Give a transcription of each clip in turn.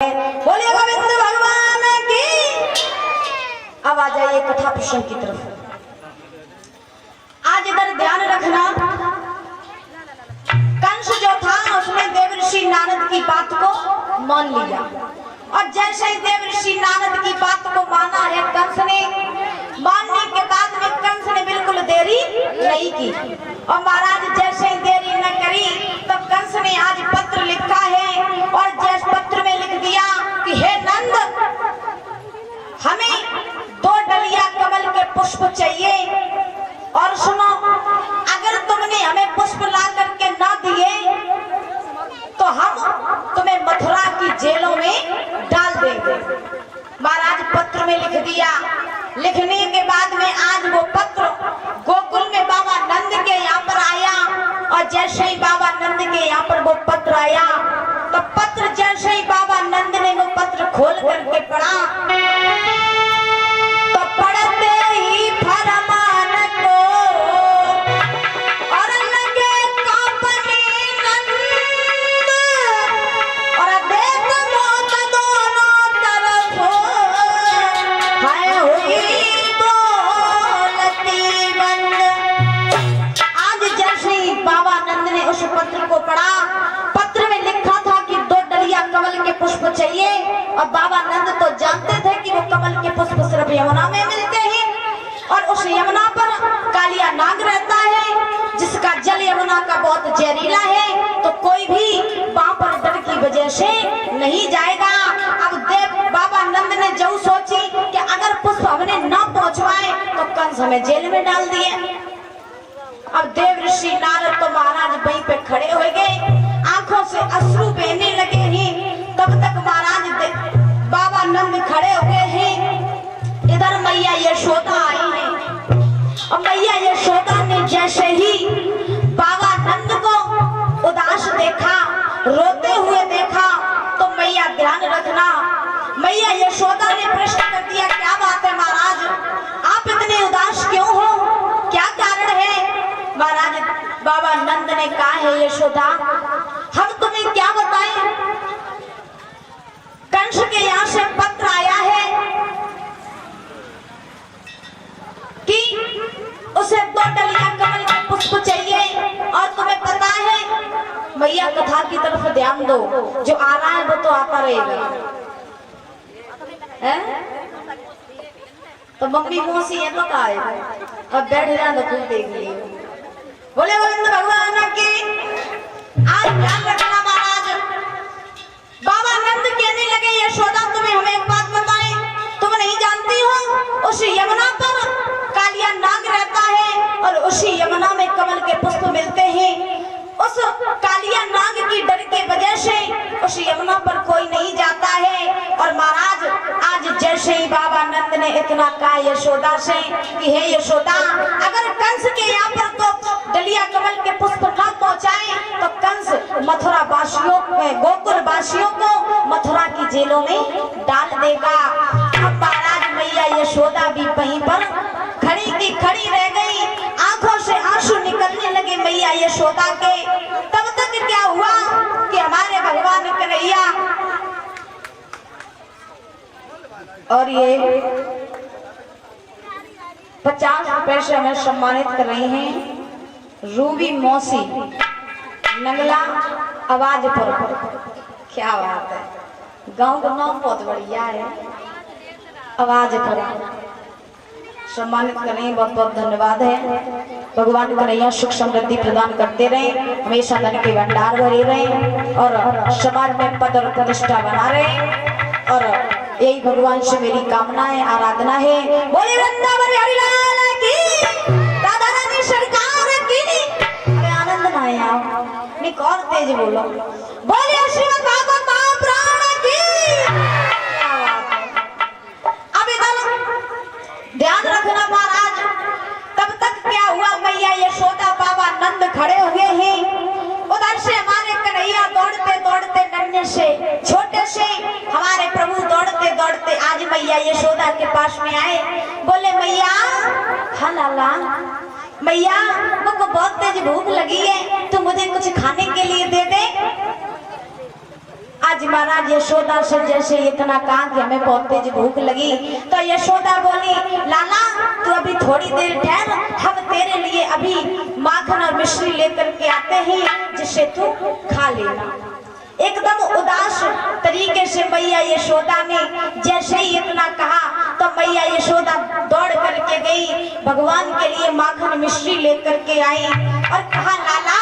बोलिए गोविंद भगवान की। अब आ जाइए कथा प्रसंग की तरफ। आज इधर ध्यान रखना, कंस जो था उसने देवर्षि नारद की बात को मान लिया, और जैसे ही देवर्षि नारद की बात को माना है कंस ने, मानने के बाद में कंस ने बिल्कुल देरी नहीं की, और महाराज जैसे ही देरी न करी तो कंस ने आज पत्र लिखा है, और जिस पत्र में लिख दिया कि हे नंद, हमें 2 डलिया कमल के पुष्प चाहिए, और सुनो, अगर तुमने हमें पुष्प ला करके ना दिए तो हम तुम्हें मथुरा की जेलों में डाल देंगे। महाराज पत्र में लिख दिया। लिखने के बाद में आज वो पत्र गोकुल में बाबा नंद के यहाँ पर आया, और जैसे ही बाबा नंद के यहाँ पर वो पत्र आया तो पत्र जैसे ही बाबा नंद ने वो पत्र खोल करके पढ़ा तो पढ़ते ही फरमान को और लगे कांपने नंद, और देख मौत दोनों तरफ है हुई बोलती बंद। आज जैसे ही बाबा नंद ने उस पत्र को पढ़ा, पत्र में लिखा था कि 2 डलिया कमल के पुष्प चाहिए, और बाबा नंद तो जानते थे कि वो कमल के पुष्प सिर्फ यमुना में मिलते हैं, और उस यमुना पर कालिया नाग रहता है जिसका जल यमुना का बहुत जहरीला है, तो कोई भी वहां पर डर की वजह से नहीं जाएगा। अब देव बाबा नंद ने जो सोची कि अगर पुष्प हमने न पहुंचवाए तो कंस हमें जेल में डाल दिए। अब देवर्षि नारद तो महाराज वहीं पे खड़े हो गए, आंखों से अश्रु बहने लगे हैं। तब तक महाराज बाबा नंद खड़े हो गए हैं। इधर मैया यशोदा आई है, और मैया यशोदा ने जैसे ही बाबा नंद को उदास देखा, रोते हुए देखा, तो मैया ध्यान रखना, मैया यशोदा ने प्रश्न कर दिया, क्या बात है महाराज, आप इतने उदास क्यों हो, क्या कारण है? महाराज बाबा नंद ने कहा है यशोदा, हम तुम्हें क्या बताएं, कंस के यहाँ से पत्र आया है कि उसे 2 डलिया कमल के पुष्प चाहिए, और तुम्हें पता है, मैया कथा की तरफ ध्यान दो, जो आ रहा है वो तो आता रहेगा, है? तो मम्मी मौसी है तो का है, अब बैठ जाए तो खूब देख लियो। बोले गोविंद भगवान की। आज ध्यान रखना महाराज, बाबा नंद कहने लगे यशोदा तुम्हें हमें एक बात बताएं, तुम नहीं जानती हो उस यमुना पर कालिया नाग रहता है, और उसी यमुना में कमल के पुष्प मिलते हैं। उस कालिया नाग की डर के वजह से उस यमुना पर कोई नहीं जाता है। और महाराज आज जैसे ही बाबा नंद ने इतना कहा यशोदा से कि हे यशोदा, अगर कंस के यहाँ पर तो डलिया कमल के पुष्प न पहुँचाए तो कंस मथुरा वासियों गोकुल वासियों को मथुरा की जेलों में डाल देगा। अब महाराज मैया यशोदा भी वहीं पर खड़ी की खड़ी रह गई, आंखों से आंसू निकलने लगे मैया यशोदा के। तब तक क्या हुआ कि हमारे भगवान कन्हैया और ये 50 रुपए से हमें सम्मानित कर रही हैं रूबी मौसी नंगला आवाज पर। क्या बात है, गांव का नाम बहुत बढ़िया है, आवाज पर सम्मानित करें, बहुत बहुत धन्यवाद है। भगवान कन्हैया सुख समृद्धि प्रदान करते रहे, हमेशा धन के भंडार भरे रहे, और समाज में पद और प्रतिष्ठा बना रहे, और यही भगवान से मेरी कामना है, आराधना है। बोले वृंदावन बिहारी लाल की, राधा रानी सरकार की। अरे आनंद ना है आप, निक और तेज बोलो, बोले श्रीमद् भागवत महापुराण की। अब इधर ध्यान रखना महाराज, तब तक क्या हुआ, मैया यशोदा बाबा नंद खड़े हुए हैं, उधर से हमारे कन्हैया दौड़ते दौड़ते नन्हे से छोटे से हमारे प्रभु दौड़ते दौड़ते आज मैया यशोदा के पास में आए। बोले मैया, हाँ लाला, मैया मुझको बहुत तेज भूख लगी है, तू मुझे कुछ खाने के लिए दे दे। आज महाराज यशोदा से जैसे इतना कहा कि हमें बहुत तेज भूख लगी, तो यशोदा बोली लाला तू अभी थोड़ी देर ठहर, हम तेरे लिए अभी माखन और मिश्री लेकर के आते हैं जिसे तू खा लेना। एकदम उदास तरीके से मैया यशोदा ने जैसे ही इतना कहा तो मैया यशोदा दौड़ करके गई, भगवान के लिए माखन मिश्री लेकर के आई और कहा लाला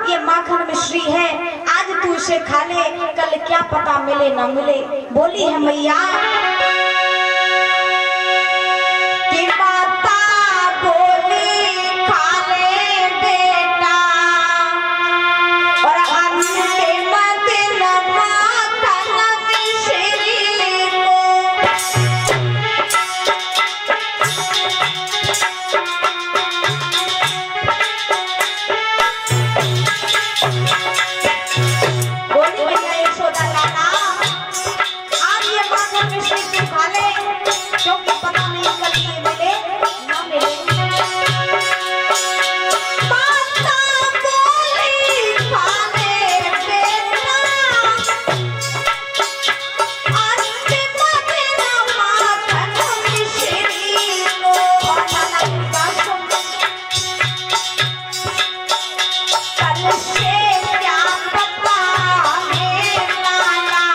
ये माखन मिश्री है, आज तू इसे खा ले, कल क्या पता मिले ना मिले। बोली है मैया कि माता बोली खा ले बेटा, और अंतिम दिन माखन मिश्री को। बोली मैया यशोदा लाला आज ये माखन मिश्री तू खा ले, क्योंकि पता नहीं कल ये मिले ना मिले। माता बोली खा ले बेटा, अंतिम दिन माखन मिश्री को। कल से क्या पता है लाला,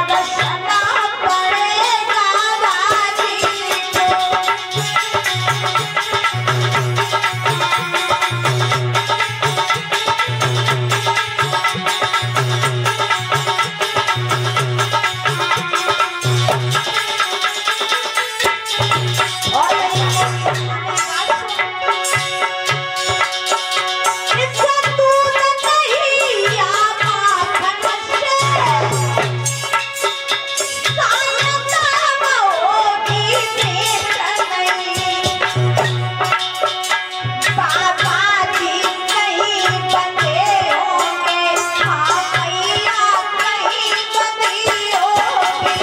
तरसना पड़ेगा राजी को। और इससे दूध नहीं या माखन से, सायदा होगी बेचैनी। बाबा जी कहीं बंधे होंगे, हाँ मैया कहीं बंधी होगी।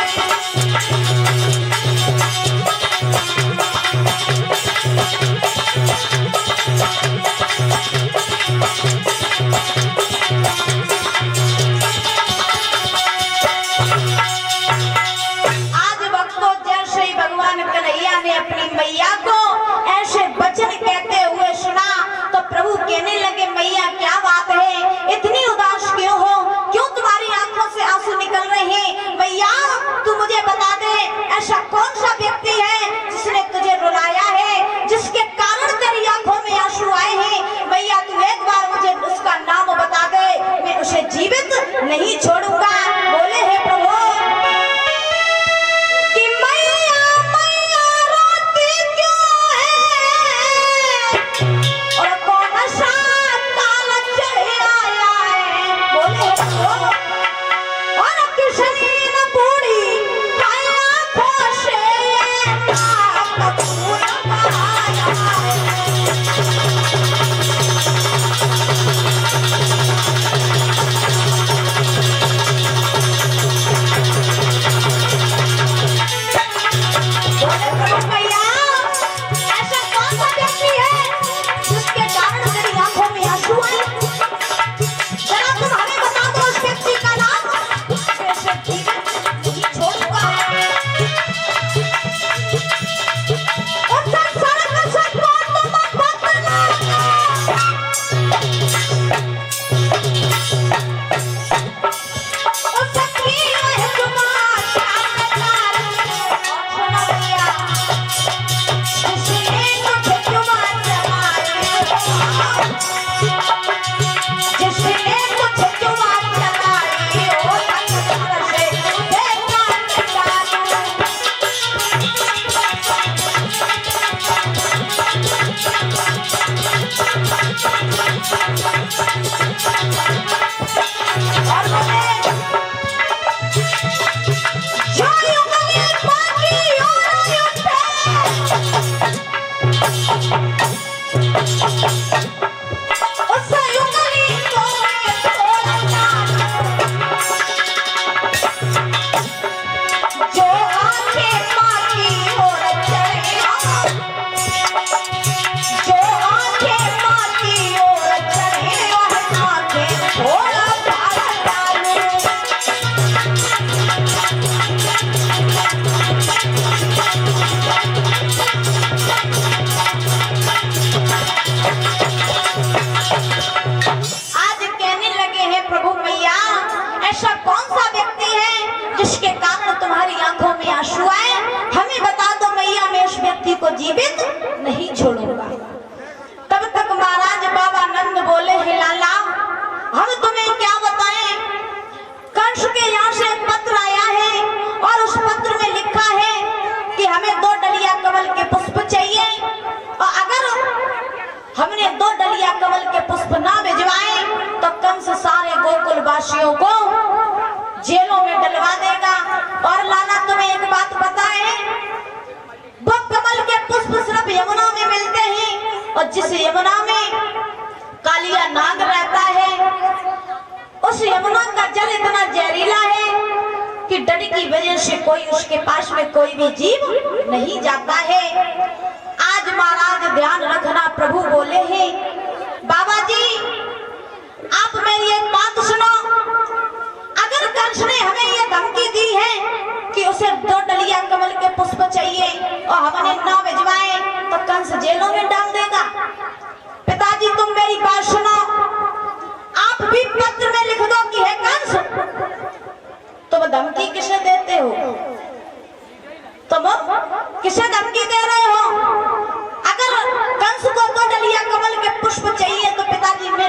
आज भक्तों जैसे ही भगवान कन्हैया ने अपनी मैया को ऐसे वचन कहते हुए सुना तो प्रभु कहने लगे मैया क्या बात है, इतनी उदास क्यों हो, क्यों तुम्हारी आंखों से आंसू निकल रहे हैं। मैया तू मुझे बता दे ऐसा कौन सा व्यक्ति है जिसने तुझे रुलाया है, जिसके कारण तेरी आंखों में आंसू आए हैं। मैया तू एक बार मुझे उसका नाम बता दे, मैं उसे जीवित नहीं छोड़ूंगा। बोले हे प्रभु कि मैया मैया रोती क्यों है, और कौन सा काल चढ़ आया है। बोले प्रभु और किसने न बूढ़ी आँखों से नाक खून बहाया है। बोले प्रभु मैया ऐसा कौन सा व्यक्ति है जिसके कारण तेरी आंखों में आंसू आए, जरा तुम हमें बता दो उस व्यक्ति का नाम, मैं उसे जीवित नहीं छोड़ूंगा। उस संसार का सब कौन तुम मत करना। उस सखी है तुम्हारा सुना भैया, जिसने मुझे तुम्हारे जमाए हो, जिसने मुझे तुम्हारे जमाए हो, संसार से देखा निकालो। और बोले जो युगले बाकी और युद्धे, उस युगली को तोड़ना। जो आंखें बाकी और चढ़े, जो आंखें बाकी और चढ़े, वह जिसके कारण तुम्हारी आंखों में आंसू आए, हमें बता दो मैया, मैं उस व्यक्ति को जीवित नहीं छोड़ूंगा। तब तक महाराज बाबा नंद बोले, हे लाला, हम तुम्हें क्या बताएं, कंस के यहाँ से एक पत्र आया है और उस पत्र में लिखा है कि हमें 2 डलिया कमल के पुष्प चाहिए, और अगर हमने 2 डलिया कमल के पुष्प ना भिजवाए तो कंस सारे गोकुल वासियों को जेलों में डलवा देगा। और लाला तुम्हें एक बात पता है, वो कमल के पुष्प सिर्फ यमुना में मिलते हैं, और जिस यमुना में कालिया नाग रहता है उस यमुना का जल इतना जहरीला है कि डर की वजह से कोई उसके पास में कोई भी जीव नहीं जाता है। आज महाराज ध्यान रखना, प्रभु बोले हैं, बाबा जी आप मेरी एक बात सुनो, अगर कंस ने हमें ये धमकी दी है कि उसे 2 डलिया कमल के पुष्प चाहिए और हमने ना भिजवाए तो कंस जेलों में डाल देगा। पिताजी तुम मेरी बात सुनो, आप भी पत्र में लिख दो कि है कंस, तुम धमकी किसे देते हो, तुम किसे धमकी दे रहे हो? अगर कंस को 2 डलिया कमल के पुष्प चाहिए तो पिताजी मैं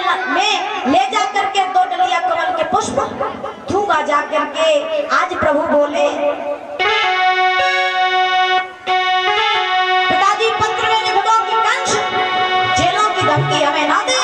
ले जा करके 2 डलिया कमल के पुष्प दूंगा जा करके। आज प्रभु बोले, पिताजी पत्र में लिख दो कि कंस जेलों की धमकी हमें ना दे।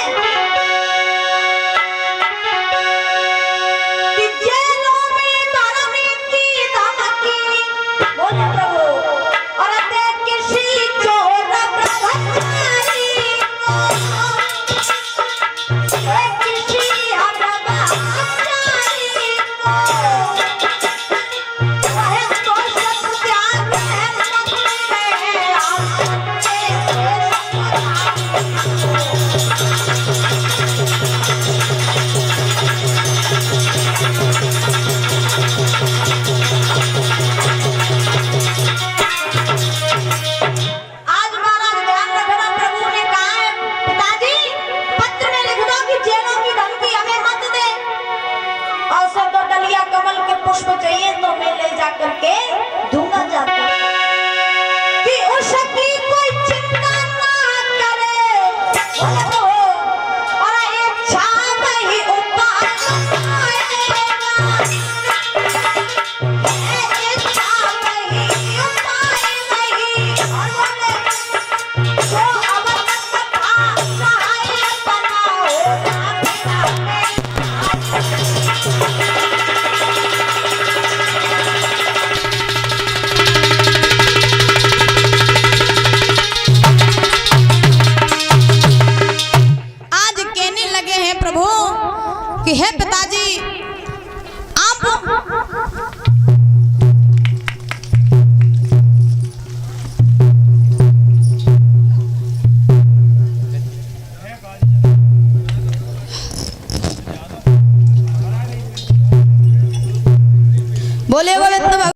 कि है पिताजी आप बोले गोविंद।